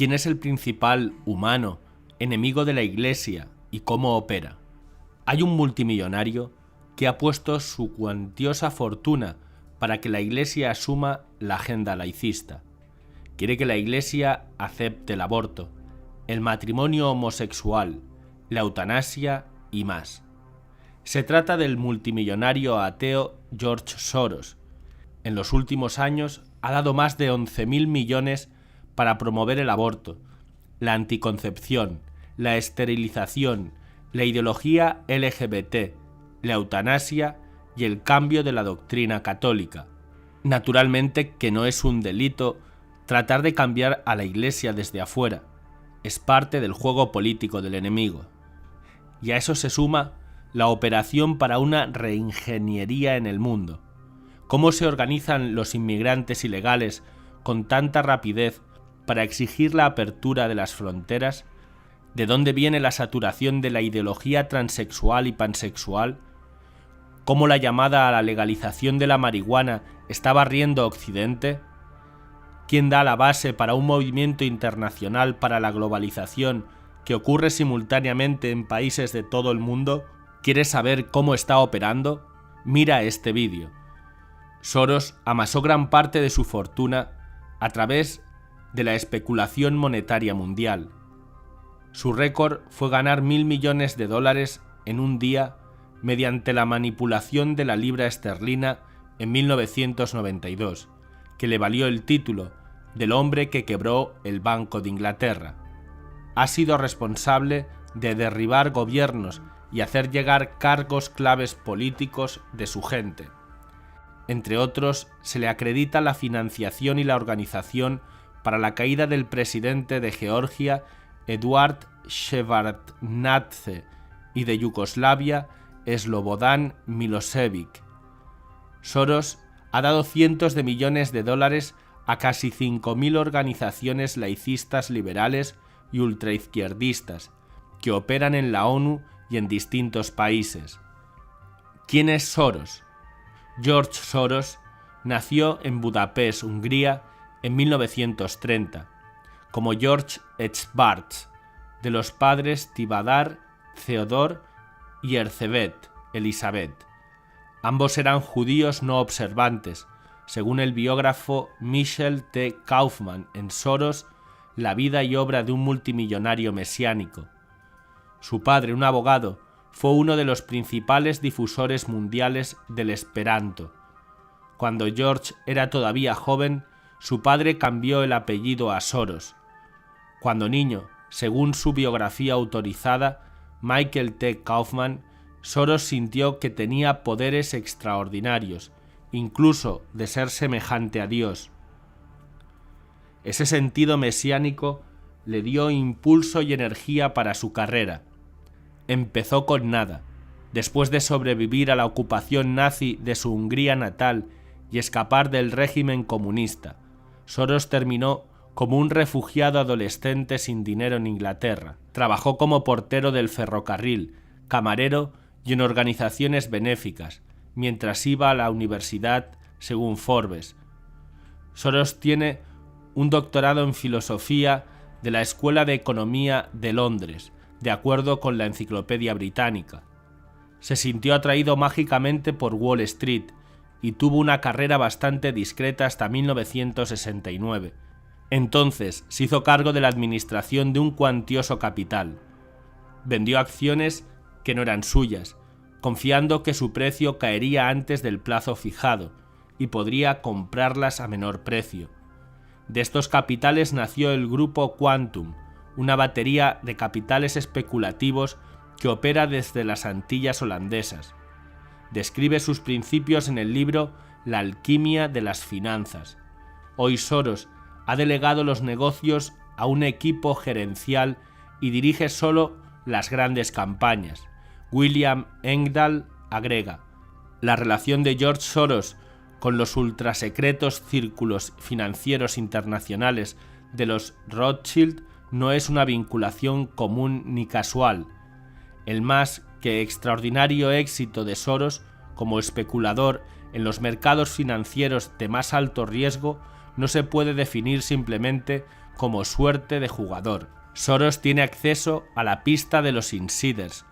¿Quién es el principal humano, enemigo de la Iglesia y cómo opera? Hay un multimillonario que ha puesto su cuantiosa fortuna para que la Iglesia asuma la agenda laicista. Quiere que la Iglesia acepte el aborto, el matrimonio homosexual, la eutanasia y más. Se trata del multimillonario ateo George Soros. En los últimos años ha dado más de 11.000 millones para promover el aborto, la anticoncepción, la esterilización, la ideología LGBT, la eutanasia y el cambio de la doctrina católica. Naturalmente que no es un delito tratar de cambiar a la Iglesia desde afuera. Es parte del juego político del enemigo. Y a eso se suma la operación para una reingeniería en el mundo. ¿Cómo se organizan los inmigrantes ilegales con tanta rapidez para exigir la apertura de las fronteras? ¿De dónde viene la saturación de la ideología transexual y pansexual? ¿Cómo la llamada a la legalización de la marihuana está barriendo Occidente? ¿Quién da la base para un movimiento internacional para la globalización que ocurre simultáneamente en países de todo el mundo? ¿Quieres saber cómo está operando? Mira este vídeo. Soros amasó gran parte de su fortuna a través de la especulación monetaria mundial. Su récord fue ganar $1.000 millones en un día mediante la manipulación de la libra esterlina en 1992, que le valió el título del hombre que quebró el Banco de Inglaterra. Ha sido responsable de derribar gobiernos y hacer llegar cargos claves políticos de su gente. Entre otros, se le acredita la financiación y la organización para la caída del presidente de Georgia, Eduard Shevardnadze, y de Yugoslavia, Slobodan Milosevic. Soros ha dado cientos de millones de dólares a casi 5.000 organizaciones laicistas liberales y ultraizquierdistas que operan en la ONU y en distintos países. ¿Quién es Soros? George Soros nació en Budapest, Hungría, en 1930, como George Schwartz, de los padres Tivadar, Theodor y Elizabeth. Ambos eran judíos no observantes, según el biógrafo Michel T. Kaufman en Soros, la vida y obra de un multimillonario mesiánico. Su padre, un abogado, fue uno de los principales difusores mundiales del Esperanto. Cuando George era todavía joven, su padre cambió el apellido a Soros. Cuando niño, según su biografía autorizada, Michael T. Kaufman, Soros sintió que tenía poderes extraordinarios, incluso de ser semejante a Dios. Ese sentido mesiánico le dio impulso y energía para su carrera. Empezó con nada. Después de sobrevivir a la ocupación nazi de su Hungría natal y escapar del régimen comunista, Soros terminó como un refugiado adolescente sin dinero en Inglaterra. Trabajó como portero del ferrocarril, camarero y en organizaciones benéficas, mientras iba a la universidad, según Forbes. Soros tiene un doctorado en filosofía de la Escuela de Economía de Londres, de acuerdo con la Enciclopedia Británica. Se sintió atraído mágicamente por Wall Street y tuvo una carrera bastante discreta hasta 1969. Entonces se hizo cargo de la administración de un cuantioso capital. Vendió acciones que no eran suyas, confiando que su precio caería antes del plazo fijado y podría comprarlas a menor precio. De estos capitales nació el grupo Quantum, una batería de capitales especulativos que opera desde las Antillas holandesas. Describe sus principios en el libro La alquimia de las finanzas. Hoy Soros ha delegado los negocios a un equipo gerencial y dirige solo las grandes campañas. William Engdahl agrega: la relación de George Soros con los ultrasecretos círculos financieros internacionales de los Rothschild no es una vinculación común ni casual. El más que extraordinario éxito de Soros como especulador en los mercados financieros de más alto riesgo no se puede definir simplemente como suerte de jugador. Soros tiene acceso a la pista de los insiders,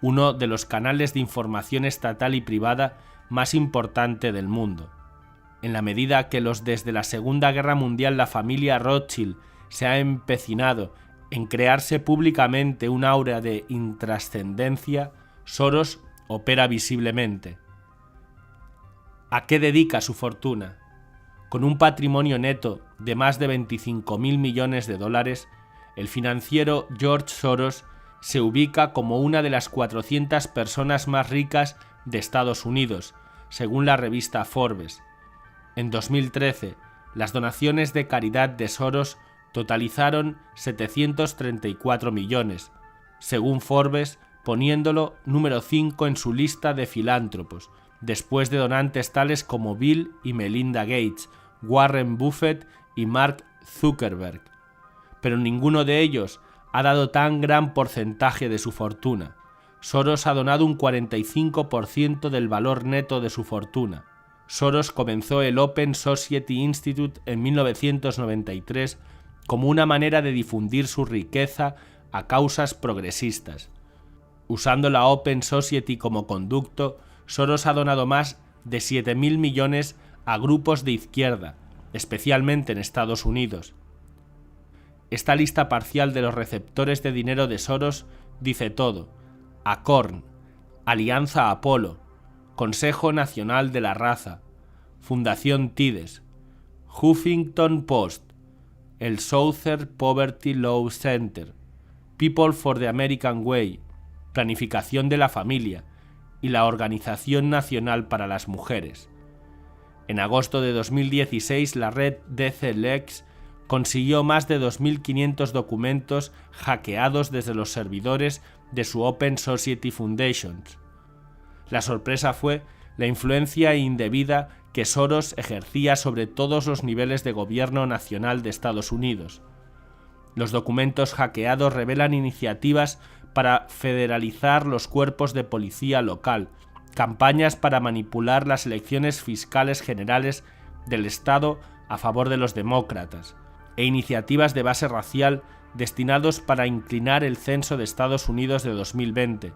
uno de los canales de información estatal y privada más importante del mundo. En la medida que desde la Segunda Guerra Mundial la familia Rothschild se ha empecinado en crearse públicamente un aura de intrascendencia, Soros opera visiblemente. ¿A qué dedica su fortuna? Con un patrimonio neto de más de 25.000 millones de dólares, el financiero George Soros se ubica como una de las 400 personas más ricas de Estados Unidos, según la revista Forbes. En 2013, las donaciones de caridad de Soros totalizaron 734 millones, según Forbes, poniéndolo número 5 en su lista de filántropos, después de donantes tales como Bill y Melinda Gates, Warren Buffett y Mark Zuckerberg. Pero ninguno de ellos ha dado tan gran porcentaje de su fortuna. Soros ha donado un 45% del valor neto de su fortuna. Soros comenzó el Open Society Institute en 1993 como una manera de difundir su riqueza a causas progresistas. Usando la Open Society como conducto, Soros ha donado más de 7.000 millones a grupos de izquierda, especialmente en Estados Unidos. Esta lista parcial de los receptores de dinero de Soros dice todo: Acorn, Alianza Apolo, Consejo Nacional de la Raza, Fundación Tides, Huffington Post, el Southern Poverty Law Center, People for the American Way, Planificación de la Familia y la Organización Nacional para las Mujeres. En agosto de 2016, la red DCLeaks consiguió más de 2.500 documentos hackeados desde los servidores de su Open Society Foundations. La sorpresa fue la influencia indebida que Soros ejercía sobre todos los niveles de gobierno nacional de Estados Unidos. Los documentos hackeados revelan iniciativas para federalizar los cuerpos de policía local, campañas para manipular las elecciones fiscales generales del Estado a favor de los demócratas, e iniciativas de base racial destinados para inclinar el censo de Estados Unidos de 2020,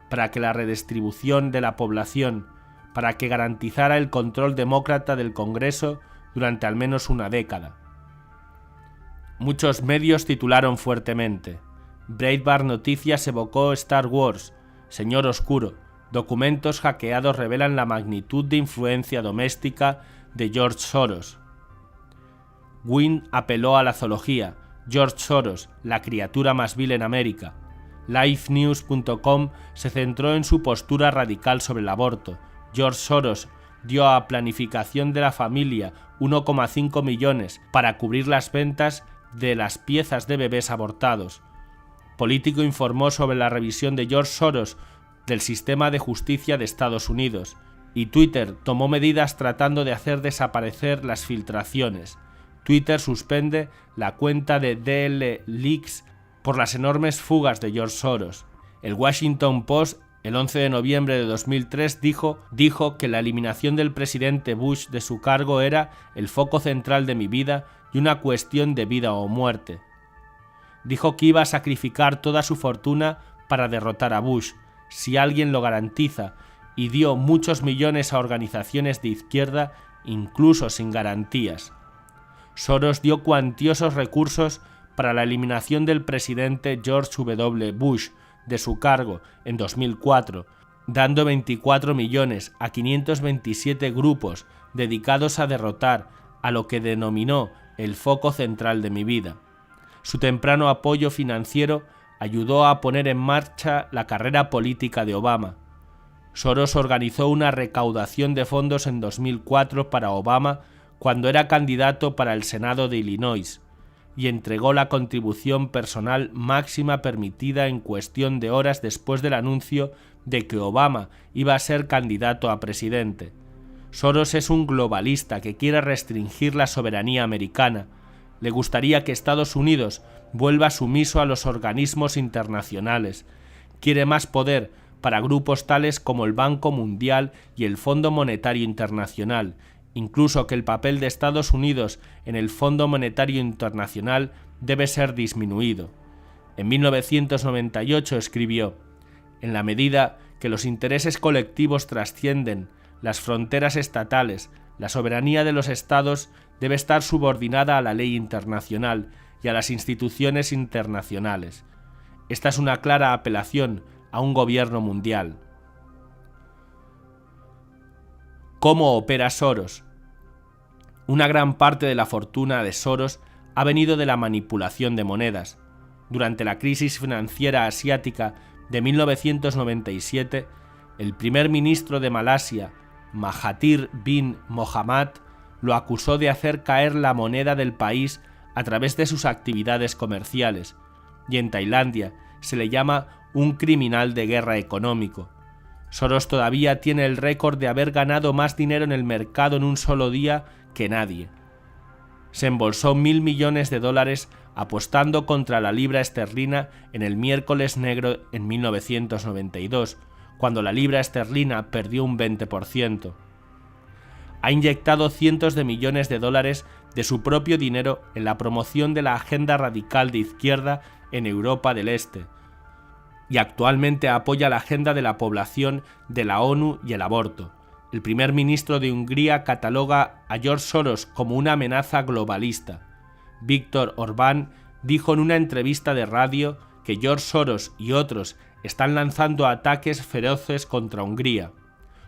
para que la redistribución de la población, para que garantizara el control demócrata del Congreso durante al menos una década. Muchos medios titularon fuertemente: Breitbart Noticias evocó Star Wars, Señor Oscuro, documentos hackeados revelan la magnitud de influencia doméstica de George Soros. Wynn apeló a la zoología, George Soros, la criatura más vil en América. LifeNews.com se centró en su postura radical sobre el aborto. George Soros dio a Planificación de la Familia 1,5 millones para cubrir las ventas de las piezas de bebés abortados. Político informó sobre la revisión de George Soros del sistema de justicia de Estados Unidos, y Twitter tomó medidas tratando de hacer desaparecer las filtraciones. Twitter suspende la cuenta de DL-Leaks por las enormes fugas de George Soros. El Washington Post, el 11 de noviembre de 2003, dijo que la eliminación del presidente Bush de su cargo era el foco central de mi vida y una cuestión de vida o muerte. Dijo que iba a sacrificar toda su fortuna para derrotar a Bush, si alguien lo garantiza, y dio muchos millones a organizaciones de izquierda, incluso sin garantías. Soros dio cuantiosos recursos para la eliminación del presidente George W. Bush de su cargo en 2004, dando 24 millones a 527 grupos dedicados a derrotar a lo que denominó el foco central de mi vida. Su temprano apoyo financiero ayudó a poner en marcha la carrera política de Obama. Soros organizó una recaudación de fondos en 2004 para Obama cuando era candidato para el Senado de Illinois, y entregó la contribución personal máxima permitida en cuestión de horas después del anuncio de que Obama iba a ser candidato a presidente. Soros es un globalista que quiere restringir la soberanía americana. Le gustaría que Estados Unidos vuelva sumiso a los organismos internacionales. Quiere más poder para grupos tales como el Banco Mundial y el Fondo Monetario Internacional, incluso que el papel de Estados Unidos en el Fondo Monetario Internacional debe ser disminuido. En 1998 escribió: «En la medida que los intereses colectivos trascienden las fronteras estatales, la soberanía de los Estados debe estar subordinada a la ley internacional y a las instituciones internacionales. Esta es una clara apelación a un gobierno mundial». ¿Cómo opera Soros? Una gran parte de la fortuna de Soros ha venido de la manipulación de monedas. Durante la crisis financiera asiática de 1997, el primer ministro de Malasia, Mahathir bin Mohamad, lo acusó de hacer caer la moneda del país a través de sus actividades comerciales, y en Tailandia se le llama un criminal de guerra económico. Soros todavía tiene el récord de haber ganado más dinero en el mercado en un solo día que nadie. Se embolsó $1.000 millones apostando contra la libra esterlina en el miércoles negro en 1992, cuando la libra esterlina perdió un 20%. Ha inyectado cientos de millones de dólares de su propio dinero en la promoción de la agenda radical de izquierda en Europa del Este, y actualmente apoya la agenda de la población de la ONU y el aborto. El primer ministro de Hungría cataloga a George Soros como una amenaza globalista. Viktor Orbán dijo en una entrevista de radio que George Soros y otros están lanzando ataques feroces contra Hungría.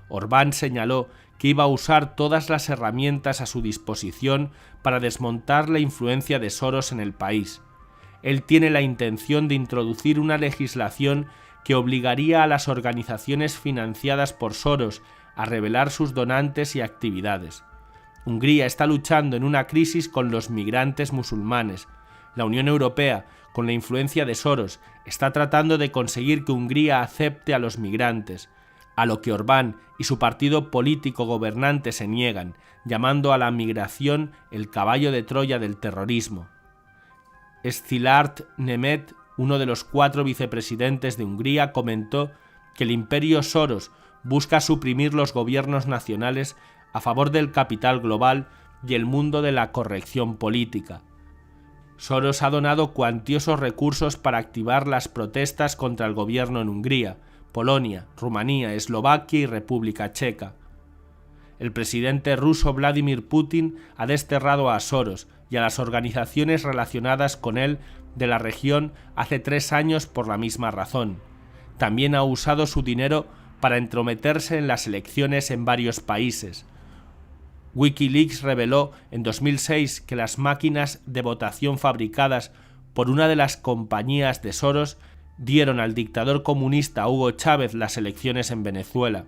Orbán señaló que iba a usar todas las herramientas a su disposición para desmontar la influencia de Soros en el país. Él tiene la intención de introducir una legislación que obligaría a las organizaciones financiadas por Soros a revelar sus donantes y actividades. Hungría está luchando en una crisis con los migrantes musulmanes. La Unión Europea, con la influencia de Soros, está tratando de conseguir que Hungría acepte a los migrantes, a lo que Orbán y su partido político gobernante se niegan, llamando a la migración el caballo de Troya del terrorismo. Szilárd Németh, uno de los 4 vicepresidentes de Hungría, comentó que el imperio Soros busca suprimir los gobiernos nacionales a favor del capital global y el mundo de la corrección política. Soros ha donado cuantiosos recursos para activar las protestas contra el gobierno en Hungría, Polonia, Rumanía, Eslovaquia y República Checa. El presidente ruso Vladimir Putin ha desterrado a Soros y a las organizaciones relacionadas con él de la región hace 3 años por la misma razón. También ha usado su dinero para entrometerse en las elecciones en varios países. Wikileaks reveló en 2006 que las máquinas de votación fabricadas por una de las compañías de Soros dieron al dictador comunista Hugo Chávez las elecciones en Venezuela.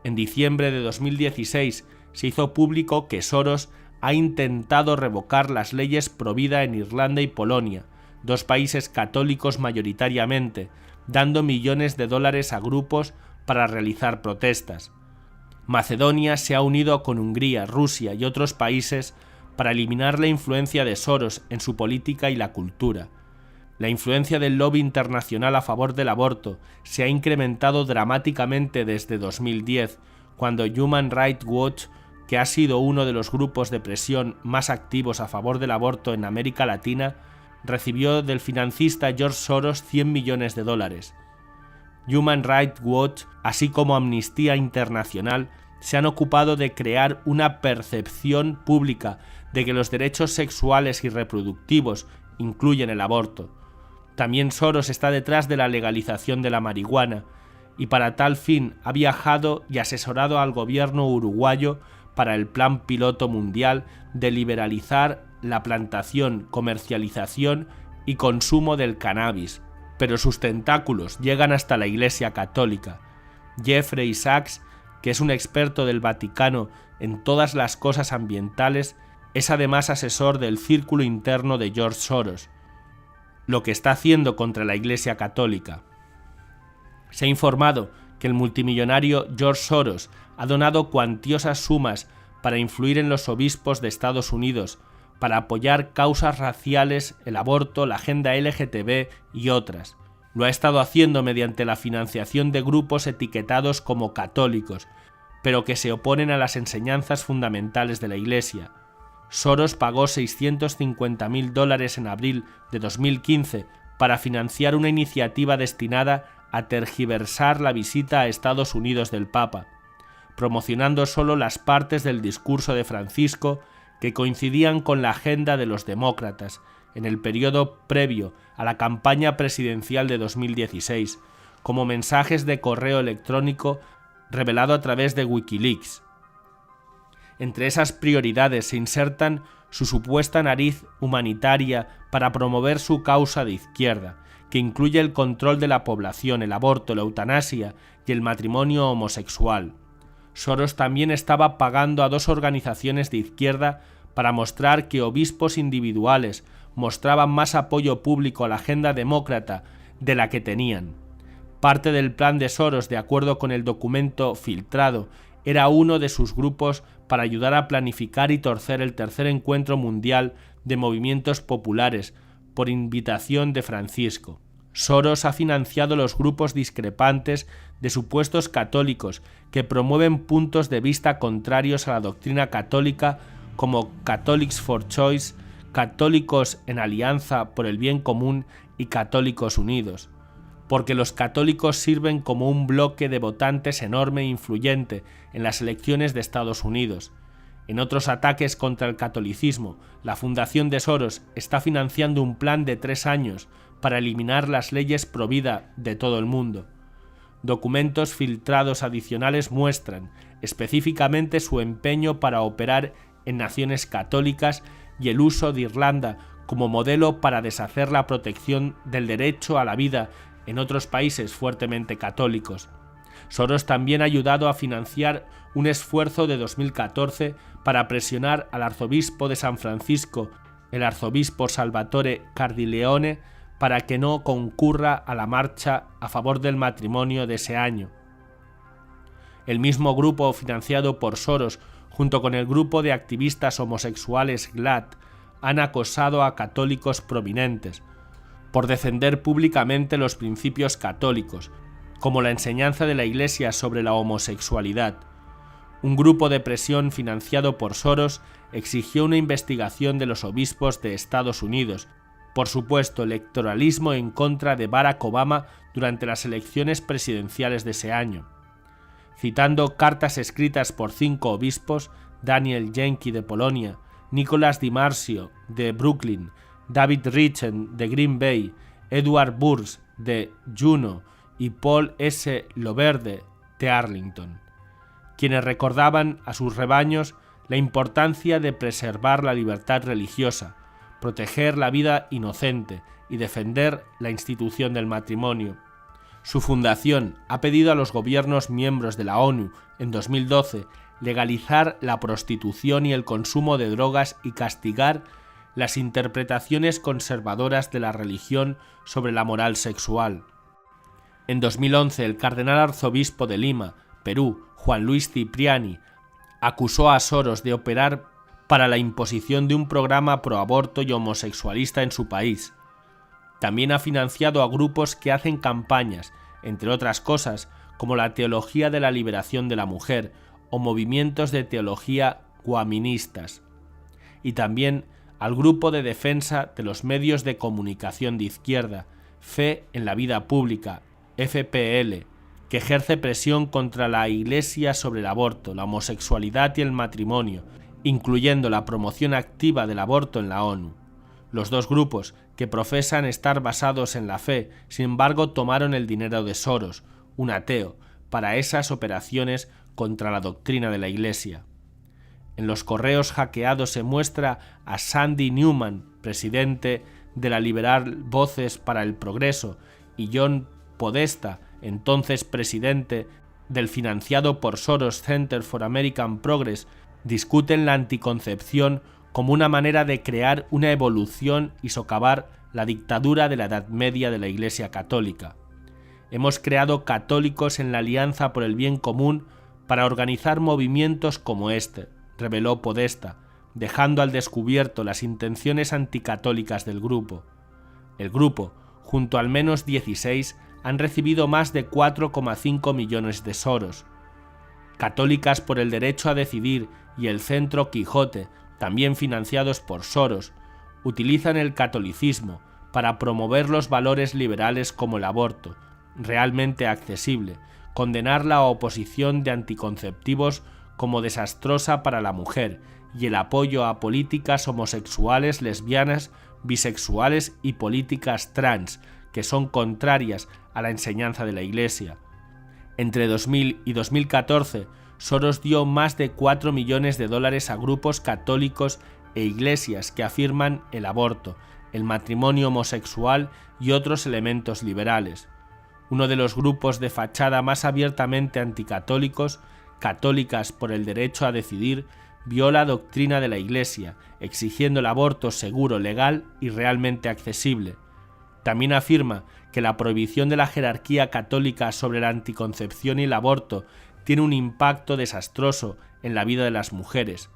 En diciembre de 2016 se hizo público que Soros ha intentado revocar las leyes provida en Irlanda y Polonia, 2 países católicos mayoritariamente, dando millones de dólares a grupos para realizar protestas. Macedonia se ha unido con Hungría, Rusia y otros países para eliminar la influencia de Soros en su política y la cultura. La influencia del lobby internacional a favor del aborto se ha incrementado dramáticamente desde 2010, cuando Human Rights Watch, que ha sido uno de los grupos de presión más activos a favor del aborto en América Latina, recibió del financista George Soros $100 millones. Human Rights Watch, así como Amnistía Internacional, se han ocupado de crear una percepción pública de que los derechos sexuales y reproductivos incluyen el aborto. También Soros está detrás de la legalización de la marihuana, y para tal fin ha viajado y asesorado al gobierno uruguayo para el Plan Piloto Mundial de liberalizar la plantación, comercialización y consumo del cannabis, pero sus tentáculos llegan hasta la Iglesia Católica. Jeffrey Sachs, que es un experto del Vaticano en todas las cosas ambientales, es además asesor del círculo interno de George Soros, lo que está haciendo contra la Iglesia Católica. Se ha informado que el multimillonario George Soros ha donado cuantiosas sumas para influir en los obispos de Estados Unidos, para apoyar causas raciales, el aborto, la agenda LGTB y otras. Lo ha estado haciendo mediante la financiación de grupos etiquetados como católicos, pero que se oponen a las enseñanzas fundamentales de la Iglesia. Soros pagó $650.000 en abril de 2015 para financiar una iniciativa destinada a tergiversar la visita a Estados Unidos del Papa, promocionando solo las partes del discurso de Francisco que coincidían con la agenda de los demócratas en el periodo previo a la campaña presidencial de 2016, como mensajes de correo electrónico revelado a través de Wikileaks. Entre esas prioridades se insertan su supuesta nariz humanitaria para promover su causa de izquierda, que incluye el control de la población, el aborto, la eutanasia y el matrimonio homosexual. Soros también estaba pagando a 2 organizaciones de izquierda para mostrar que obispos individuales mostraban más apoyo público a la agenda demócrata de la que tenían. Parte del plan de Soros, de acuerdo con el documento filtrado, era uno de sus grupos para ayudar a planificar y torcer el tercer encuentro mundial de movimientos populares por invitación de Francisco. Soros ha financiado los grupos discrepantes de supuestos católicos que promueven puntos de vista contrarios a la doctrina católica, como Catholics for Choice, Católicos en Alianza por el Bien Común y Católicos Unidos, porque los católicos sirven como un bloque de votantes enorme e influyente en las elecciones de Estados Unidos. En otros ataques contra el catolicismo, la Fundación de Soros está financiando un plan de 3 años para eliminar las leyes pro vida de todo el mundo. Documentos filtrados adicionales muestran específicamente su empeño para operar en naciones católicas y el uso de Irlanda como modelo para deshacer la protección del derecho a la vida en otros países fuertemente católicos. Soros también ha ayudado a financiar un esfuerzo de 2014 para presionar al arzobispo de San Francisco, el arzobispo Salvatore Cardileone, para que no concurra a la marcha a favor del matrimonio de ese año. El mismo grupo financiado por Soros, junto con el grupo de activistas homosexuales GLAAD, han acosado a católicos prominentes por defender públicamente los principios católicos, como la enseñanza de la Iglesia sobre la homosexualidad. Un grupo de presión financiado por Soros exigió una investigación de los obispos de Estados Unidos, por supuesto electoralismo en contra de Barack Obama durante las elecciones presidenciales de ese año. Citando cartas escritas por 5 obispos, Daniel Jenki de Polonia, Nicholas DiMarzio de Brooklyn, David Richen de Green Bay, Edward Burns de Juneau y Paul S. Loverde de Arlington, quienes recordaban a sus rebaños la importancia de preservar la libertad religiosa, proteger la vida inocente y defender la institución del matrimonio. Su fundación ha pedido a los gobiernos miembros de la ONU en 2012 legalizar la prostitución y el consumo de drogas y castigar las interpretaciones conservadoras de la religión sobre la moral sexual. En 2011, el cardenal arzobispo de Lima, Perú, Juan Luis Cipriani, acusó a Soros de operar para la imposición de un programa pro-aborto y homosexualista en su país. También ha financiado a grupos que hacen campañas, entre otras cosas, como la teología de la liberación de la mujer o movimientos de teología guaministas. Y también al Grupo de Defensa de los Medios de Comunicación de Izquierda, Fe en la Vida Pública, FPL, que ejerce presión contra la Iglesia sobre el aborto, la homosexualidad y el matrimonio, incluyendo la promoción activa del aborto en la ONU. Los dos grupos, que profesan estar basados en la fe, sin embargo tomaron el dinero de Soros, un ateo, para esas operaciones contra la doctrina de la Iglesia. En los correos hackeados se muestra a Sandy Newman, presidente de la Liberal Voces para el Progreso, y John Podesta, entonces presidente del financiado por Soros Center for American Progress, discuten la anticoncepción como una manera de crear una evolución y socavar la dictadura de la Edad Media de la Iglesia Católica. Hemos creado católicos en la Alianza por el Bien Común para organizar movimientos como este, reveló Podesta, dejando al descubierto las intenciones anticatólicas del grupo. El grupo, junto a al menos 16, han recibido más de 4,5 millones de Soros. Católicas por el Derecho a Decidir y el Centro Quijote, también financiados por Soros, utilizan el catolicismo para promover los valores liberales como el aborto, realmente accesible, condenar la oposición de anticonceptivos como desastrosa para la mujer y el apoyo a políticas homosexuales, lesbianas, bisexuales y políticas trans, que son contrarias a la enseñanza de la Iglesia. Entre 2000 y 2014, Soros dio más de 4 millones de dólares a grupos católicos e iglesias que afirman el aborto, el matrimonio homosexual y otros elementos liberales. Uno de los grupos de fachada más abiertamente anticatólicos, Católicas por el Derecho a Decidir, viola la doctrina de la Iglesia, exigiendo el aborto seguro, legal y realmente accesible. También afirma que la prohibición de la jerarquía católica sobre la anticoncepción y el aborto tiene un impacto desastroso en la vida de las mujeres.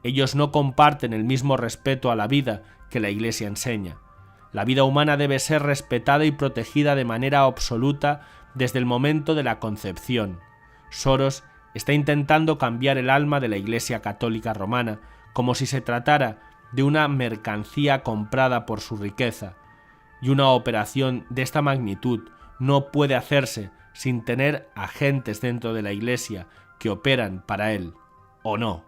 Ellos no comparten el mismo respeto a la vida que la Iglesia enseña. La vida humana debe ser respetada y protegida de manera absoluta desde el momento de la concepción. Soros está intentando cambiar el alma de la Iglesia Católica Romana como si se tratara de una mercancía comprada por su riqueza, y una operación de esta magnitud no puede hacerse sin tener agentes dentro de la Iglesia que operan para él, ¿o no?